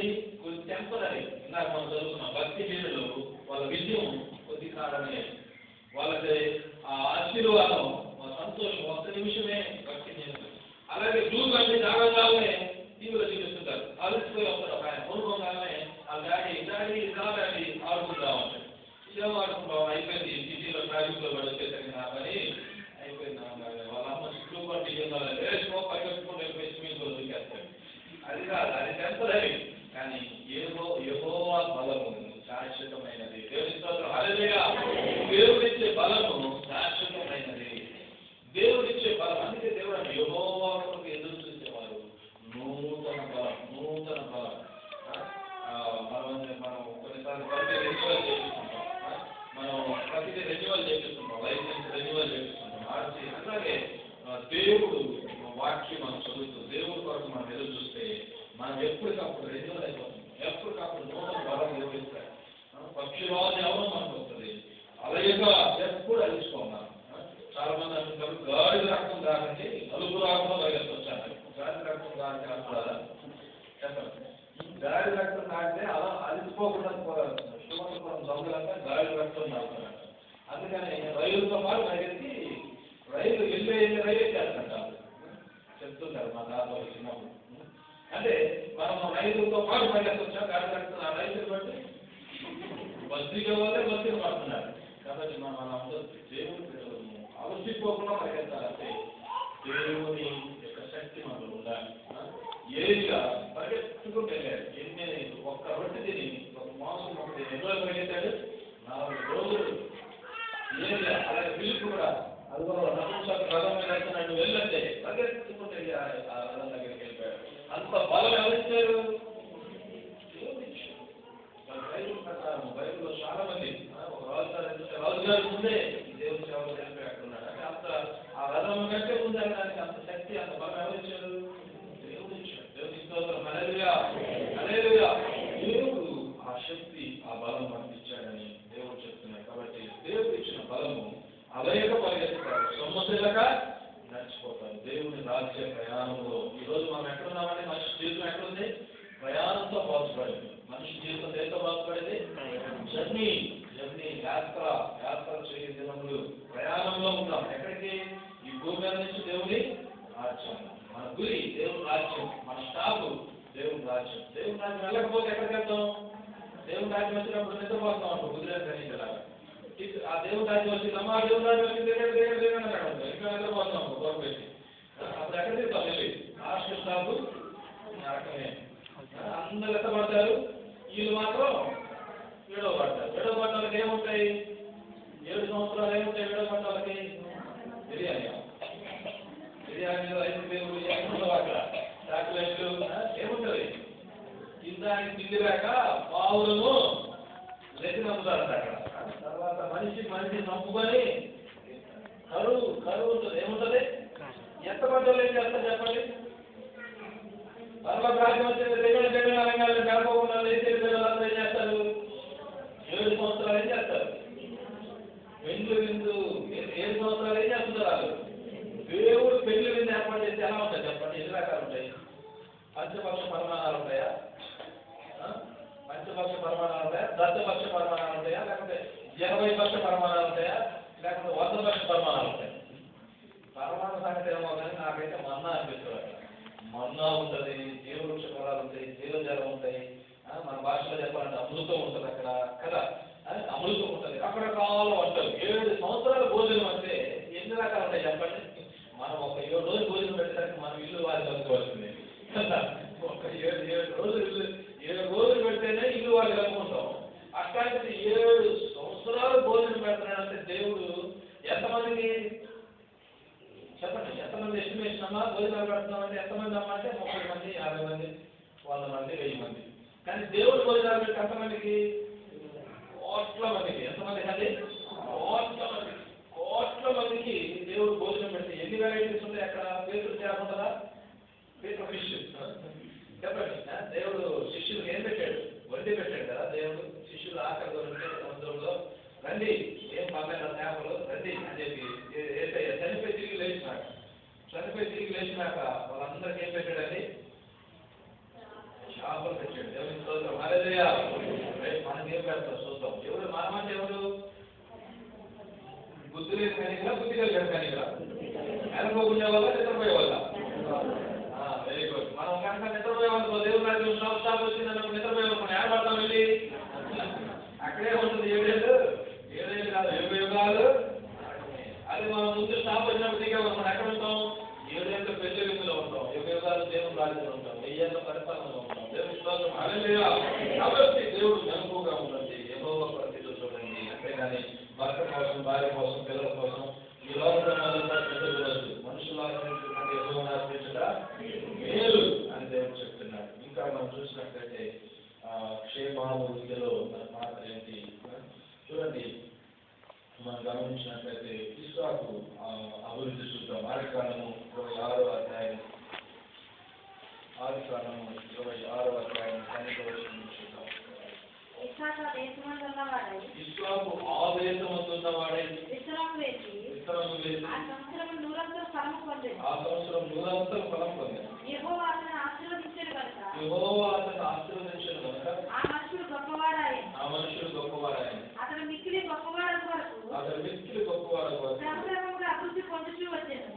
కొంతమంది కొంచెం టెంపరీ, ఇందాక మనం చదువుకున్నాం, భక్తి హీనులు వాళ్ళ విజయం కొద్ది కాలమే, వాళ్ళకి ఆ ఆశీర్వాదం సంతోషం ఒక్క నిమిషమే భక్తి హీనులు. అలాగే దూరం అంటే జాగ్రత్తగానే టీవీలో చూపిస్తుంటారు, అలసిపోయి వస్తారు ఒక ఆయన కొనుక్కోగానే ఆ డాడీ ఆడుకుంటా ఉంటాడు. ఏమో ఆడుకుంటాం, అయిపోయింది సిటీలో ట్రాఫిక్ లో పడి వచ్చేసరికి నా పని అయిపోయింది. వాళ్ళ అమ్మ చుట్టూ కూడా వేసుకో పరిగెట్టుకుంటూ వెళ్ళిపోయి స్విమ్మింగ్ పూల్ దూకేస్తాడు. అది కాదు, అది టెంపరీ. కానీ యెహోవా బలము శాశ్వతమైనది. దేవుని స్తోత్రం, హల్లెలూయా. దేవుడిచ్చే బలము శాశ్వతమైనది. దేవుడిచ్చే బలం, అందుకే దేవుడు అంటే యెహోవా కొరకు ఎదురు చూసేవారు నూతన బలం, నూతన బలం. మనం కొన్నిసార్లు ప్రతి రెన్యువల్ చేపిస్తుంటాం, మనం ప్రతిదీ రెన్యువల్ చేపిస్తుంటాం, లైసెన్స్ రెన్యువల్ చేపిస్తుంటాం, మార్చి. అలాగే దేవుడు వాక్యం మనం చదువుతూ దేవుడి కొరకు మనం ఎదురు చూస్తే మనం ఎప్పటికప్పుడు రెన్యువల్ అయిపోతుంది, ఎప్పటికప్పుడు నూతన బలం నిర్వహిస్తాయి. పక్షివాది ఎవరో మనకు వస్తుంది, అలాగేగా ఎప్పుడు అలిసిపోన్నాం. చాలా మంది అంటుంటారు గాడి రక్తం దాకంటే నలుగు రాకుండా బయటకు వచ్చాను. గాడి రక్తం దాకంటే అనుకోవాలా చెప్పండి. గాడి రక్తం తాగితే అలా అలిసిపోకుండా దొంగలంతా గాడి రక్తం తాగుతున్నారు. అందుకని రైలుతో పాటు పరిగెత్తి రైలు వెళ్ళే రైలు ఎక్కేస్తుంటారు చెప్తుంటారు మా తాత చిన్నప్పుడు. అంటే మనం రైలుతో పాటు పరిగెత్తొచ్చా గాడి రక్తం ఆ రైలు బట్టి బస్సుగా వాళ్ళే బస్సులు పడుతున్నారు. కాబట్టి మనం అందరూ దేవుడు అలసిపోకుండా పరిగెత్తాలంటే దేవుని యొక్క శక్తి మనలో ఉండాలి. ఏదిగా పరిగెత్తుకుంటూ వెళ్ళాడు, ఒక్క రొట్టె తిని ఒక మాంసం ఒక ఎన్ని రోజులు పరిగెత్తాడు, 4 రోజులు. ఏదిగా అలాగే పిలుపు కూడా అది కూడా రథం మీద వెళ్తున్నాడు, వెళ్ళంటే పరిగెత్తుకుంటూ వెళ్ళి ఆ రథం దగ్గరికి వెళ్ళిపోయాడు. అంత బలం ఎవరిచ్చారు? బైబిల్లో చాలా మంది ఒక రాజుగారి ముందే దేవుని సేవలు వెళ్ళిపోయి అక్కడ ఉన్నాడు. అంటే అంత ఆ రథం కంటే ముందు దానికి అంత శక్తి, అంత బలం ఎవరిచ్చారు? దేవుడు ఇచ్చాడు. దేవుని స్తోత్రం, హల్లెలూయా, హల్లెలూయా. దేవుడు ఆ శక్తి ఆ బలం మనకి ఇచ్చాడని దేవుడు చెప్తున్నాడు. కాబట్టి దేవుడు ఇచ్చిన బలము అలయక పరిగెత్తుతారు, సొమ్మశిలక నడిచిపోతారు దేవుని రాజ్య ప్రయాణంలో. ఈ రోజు మనం ఎక్కడున్నామంటే మనిషి జీవితం ఎక్కడుంది? ప్రయాణంతో బాధపడింది. మనిషి జీవితం దేంతో బాధపడింది? జర్నీ, యాత్ర చేయ దినములు, ప్రయాణంలో ఉన్నాం. ఎక్కడికి? ఈ భూమి మీద నుంచి దేవుని రాజ్యం. మన గురి దేవుని రాజ్యం, మన స్టాపు దేవుని రాజ్యం. దేవుని రాజ్యం వెళ్ళకపోతే ఎక్కడికి వెళ్తాం? దేవుని రాజ్యం వచ్చినప్పుడు నిద్రపోతాం అనుకో, కుదిరేది కలిగేలాగా. ఆ దేవుని రాజ్యం వచ్చిందమ్మా, దేవుని రాజ్యం వచ్చి దగ్గర ఇంకా నిద్రపోతాం గొప్ప పెట్టి. అప్పుడు ఎక్కడ తిరుగుతాం? వెళ్ళి లాస్ట్ స్టాపు నరకమే. అందరు ఎత్తపడతారు, వీళ్ళు మాత్రం విడవబడతారు. విడవబడ్డానికి ఏముంటాయి? 7 సంవత్సరాలు ఏముంటాయి విడవబడ్డానికి? బిర్యానీలో 5 పేరు ఏముండవు అక్కడ, చాక్లెట్లు ఏముంటుంది. ఇందానికి తిండి లేక పావులను రెడ్డి నమ్ముతారంట అక్కడ. తర్వాత మనిషి నమ్ముకొని కరువు ఉంటుంది. ఏముంటుంది? ఎత్తపడ్డలు ఏం చేస్తారు చెప్పండి? తర్వాత రాజ్యం వచ్చింది, దగ్గర రంగాల్లో గడపకుండా లేచే పిల్లలందరూ ఏం చేస్తారు? 7 సంవత్సరాలు ఏం చేస్తారు? పెళ్లి విందు 7 సంవత్సరాలు ఏం చేస్తున్నారు? దేవుడు పెళ్లి విందు ఏర్పాటు చేస్తే ఎలా ఉంటాయి చెప్పండి? ఎన్ని రకాలు ఉంటాయి? పంచపక్ష పరిమాణాలు ఉంటాయా? పంచపక్ష పరిమాణాలు ఉంటాయా? దశపక్ష పరిమాణాలు ఉంటాయా? లేకపోతే 80 పక్ష పరిమాణాలు ఉంటాయా? లేకపోతే 100 పక్ష పరిమాణాలు ఉంటాయి? పరిమాణ సంగతి ఏమో కానీ నాకైతే మన్నా అనిపిస్తుంది. అక్కడ మన్నా ఉంటుంది, జీవవృక్ష ఫలాలు ఉంటాయి, జీవజలం ఉంటాయి. మన భాషలో చెప్పాలంటే అమృతం ఉంటుంది అక్కడ కదా, అమృతం ఉంటుంది. రకరకాల వంటలు. 7 సంవత్సరాల భోజనం అంటే ఎన్ని రకాలు ఉంటాయి చెప్పండి? మనం ఒక 7 రోజులు భోజనం పెట్టేసరికి మనం ఇల్లు వారి కలుపుకోవాల్సింది కదా. ఒక 7 రోజులు పెడితేనే ఇల్లు వారి కలుపుకుంటాం. అట్లాంటిది 7 సంవత్సరాలు భోజనం పెడతాడంటే దేవుడు ఎంతమందికి చెప్పండి? ఎంతమంది ఎస్టిమేషన్ అమ్మా భోజనాలు పెడుతున్నామంటే ఎంతమంది అమ్మా అంటే 30 మంది, 50 మంది, 100 మంది, 1000 మంది. కానీ దేవుడు భోజనాలు పెట్టి ఎంతమందికి? కోట్ల మందికి. ఎంతమందికి అండి? కోట్ల మందికి దేవుడు భోజనం పెడితే ఎన్ని వెరైటీస్ ఉంటాయి అక్కడ? పేరు తేకుండా పేరు ఫిష్ చెప్పండి. దేవుడు శిష్యులకు ఏం పెట్టాడు? వండి పెట్టాడు కదా దేవుడు. శిష్యులు ఆకలి ఉంటే సముద్రంలో రండి, ఏం పర్లేదు చేపలు రండి అని చెప్పి చనిపోయి తిరిగి లేచినాక వాళ్ళందరికీ ఏం పెట్టాడండి? చేపలు పెట్టాడు. దేవుని వేలాదిలో ఉంటాం, 1000 ఏళ్ళ పరిపాలనలో ఉంటాం. దేవుని స్తోత్రం, హల్లెలూయా. కాబట్టి దేవుడు వెనుకగా ఉండండి, యెహోవా పరిస్థితులు చూడండి. అంతేగాని భర్త కోసం, భార్య కోసం, పిల్లల కోసం ఈ లోకంలో మనుషులు ఆశ్రయించుకుంటే యెహోవాను ఆశ్రయించుట మేలు అని దేవుడు చెప్తున్నాడు. ఇంకా మనం చూసినట్లయితే క్షేమాభివృద్ధిలో మన పాత్ర ఏంటి చూడండి. మనం గమనించినట్లయితే ఇస్సాకు అభివృద్ధి చూద్దాం. ఆదికాండము 26వ అధ్యాయం, ఆదికాండము 26వ అధ్యాయం 12వ వచనం చూద్దాం. ఇస్సాకు ఆ దేశమందున్నవాడై విత్తనము వేసి ఆ సంవత్సరం నూరంతర ఫలం పొందెను. యెహోవా అతన్ని ఆశీర్వదించెను గనుక ఆ మనుషుడు గొప్పవాడాయెను. అతడు మిక్కిలి గొప్పవాడగు వరకు క్రమక్రమముగా అభివృద్ధి పొందుచూ వచ్చెను.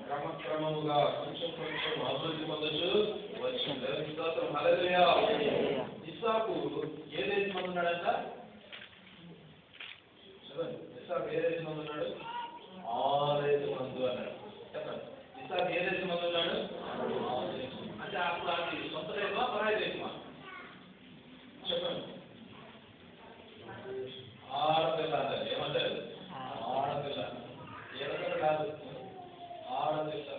కొంచెం అభివృద్ధి పొందుచూ వచ్చెను. స్తోత్రం, హల్లెలూయా. ఇస్సాకు ఏ దేశమందు ఉన్నాడంట? ఇస్సాకు ఏ దేశమందు ఉన్నాడు? ఆ దేశమందు అన్నాడు. చెప్పండి, ఇస్సాకు ఏ దేశమందు ఉన్నాడు? అంటే అప్పుడు అది సొంత దేశమా, పరాయి దేశమా? చెప్పండి. ఆడపిల్ల అంటారు. ఏమంటారు? ఆడపిల్ల. ఎడతలు కాదు, ఆడపిల్ల.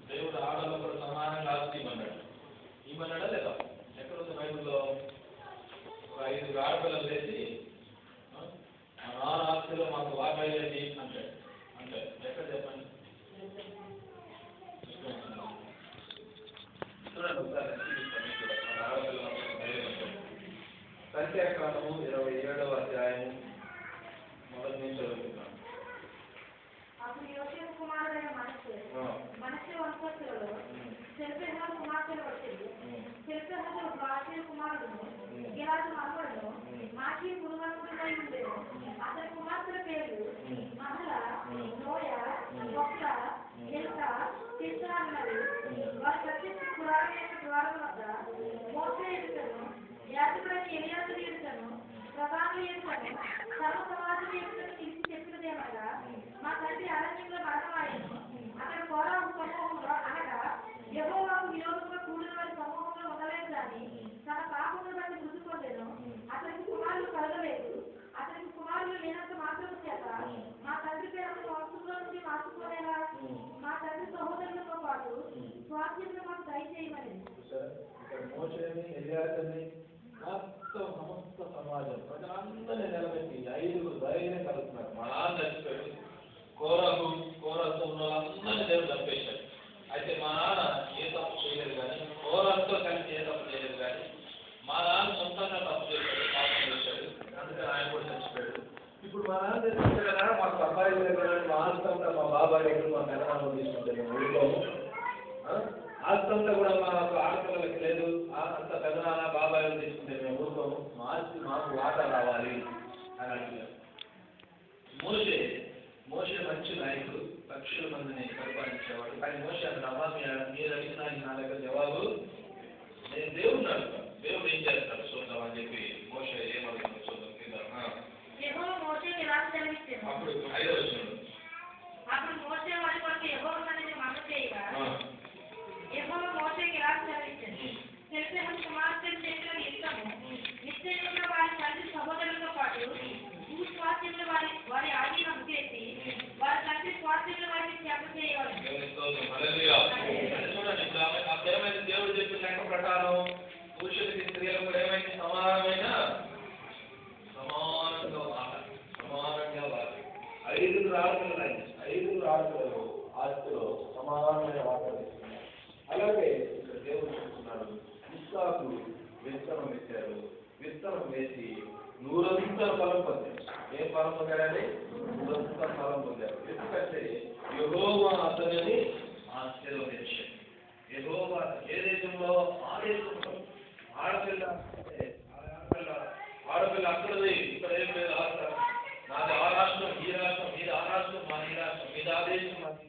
దేవుడు ఆడలో కూడా సమానంగా ఆస్తి ఇమ్మన్నాడా లేదా? ఎక్కడుంది బైబిల్లో? 5 ఆడపిల్లలు వేసి మా నాన్న ఆస్తిలో మాకు వాటాయండి అంటాడు. అంటే ఎక్కడ చెప్పండి? చూడండి ఒకసారి ఆడపిల్లలు. సంఖ్యాకాండము 27వ అధ్యాయం మొదటి నుంచి చదువుతున్నాం. అప్పుడు యోసేపు కుమారుడైన మనష్షే వంశస్థులలో సెలెహు కుమార్తెలు వచ్చేది. సెలెహు మాకీరు కుమారుడును, గిలాదు మనుమడును, మాకీరు గురువంతుడై ఉండెను. అతని కుమార్తెల పేర్లు మహల, నోయా, ఒక్రా, మిల్కా, తిర్సా అన్నవి. వారి ప్రత్యక్ష పురాణం యొక్క ద్వారం వద్ద మోషే ఎదుటను, యాజకుడైన ఎలియాజరు ఎదుటను, ప్రధానుల ఎదుటను, సర్వ సమాజం ఎదుటను నిలిచి చెప్పినదేమనగా, మా తండ్రి అరణ్యంలో మరణమాయెను. అతడు కోరాహు సమూహంలో అనగా యెహోవాకు విరోధంగా కూడిన వారి సమూహంలో ఉండలేదు కానీ తన పాపమును బట్టి మృతి పొందెను. అతనికి కుమారులు కలగలేదు. అతనికి కుమారులు లేనంత మాత్రం చేత మా తండ్రి పేరు అతని వంశంలో నుండి మార్చుకోలేదా? మా తండ్రి సహోదరులతో పాటు స్వాస్థ్యంలో మాకు దయచేయమని. సమస్త సమాజం ప్రజలందరినీ నిలబెట్టి 5 ధైర్యం కలుగుతున్నారు. మా నాన్న చచ్చిపోయాడు, కోరతో ఉన్న వాళ్ళందరినీ దేవుడు చంపేశాడు. అయితే మా నాన్న ఏ తప్పు చేయలేదు కానీ, కోరతో కలిసి ఏ తప్పు చేయలేదు కానీ, మా నాన్న సొంతంగా తప్పు చేశాడు, పాపం చేశాడు. అందుకని ఆయన కూడా చచ్చిపోయాడు. ఇప్పుడు మా నాన్న చచ్చిపోయాడు కదా, మాకు అబ్బాయి దగ్గర మా ఆస్తంతా మా బాబాయ్ దగ్గర మా పెద్దనాన్న తీసుకుంటే మేము ఊరుకోము. ఆస్తంతా కూడా మా ఆడపిల్లలకి లేదు, అంత పెద్దనాన్న బాబాయ్ తీసుకుంటే మేము ఊరుకోము. మా ఆస్తి మాకు వాటా రావాలి అని అంటున్నారు. మోషే మంచి నాయకుడు, లక్షల మందిని పరిపాలించేవాడు. కానీ మోషే అన్నాడు, మీరు అడిగిన నా దగ్గర జవాబు నేను దేవుడిని అడుగుతాను, దేవుడు ఏం చేస్తాడు చూద్దాం అని చెప్పి మోషే ఏమడుగుతాడు చూద్దాం. అప్పుడు 5వ వచనం, అప్పుడు మోషే వారి కొరకు యెహోవా సన్నిధిని మనవి చేయగా యెహోవా మోషేకి ఇలా సెలవిచ్చాడు, సెలెహు కుమార్తెలు చేసిన ఇష్టము నిశ్చయంగా వారి తండ్రి సహోదరులతో పాటు భూస్వాస్థ్యంలో వారి ఆధీనం చేసి వారి తండ్రి స్వాస్థ్యంలో వారిని త్యాగ చేయవాలి. చూడండి, దేవుడు చెప్పిన లెక్క ప్రకారం పురుషులకి స్త్రీలకు కూడా ఏమైంది? సమానంగా వారు 5 ఆడపిల్లలు ఆస్తిలో సమానమైన వాటలు. అలాగే ఇక్కడ దేవుడు చెప్తున్నాడు, ఇస్సాకు విత్తనం వేశారు, విత్తనం వేసి 100 ఫలం పొందారు. ఏం ఫలం పొందారండి? 100 ఫలం పొందారు. ఎందుకంటే యెహోవా అతనిని ఆశీర్వదించాడు. యెహోవా ఏ దేశంలో? ఆ దేశంలో. ఆడపిల్ల అక్కడది, ఇక్కడ ఏం లేదు. నాది ఆ రాష్ట్రం, ఈ రాష్ట్రం, మీది ఆ రాష్ట్రం, మాది ఈ రాష్ట్రం, మీది ఆ దేశం, మాది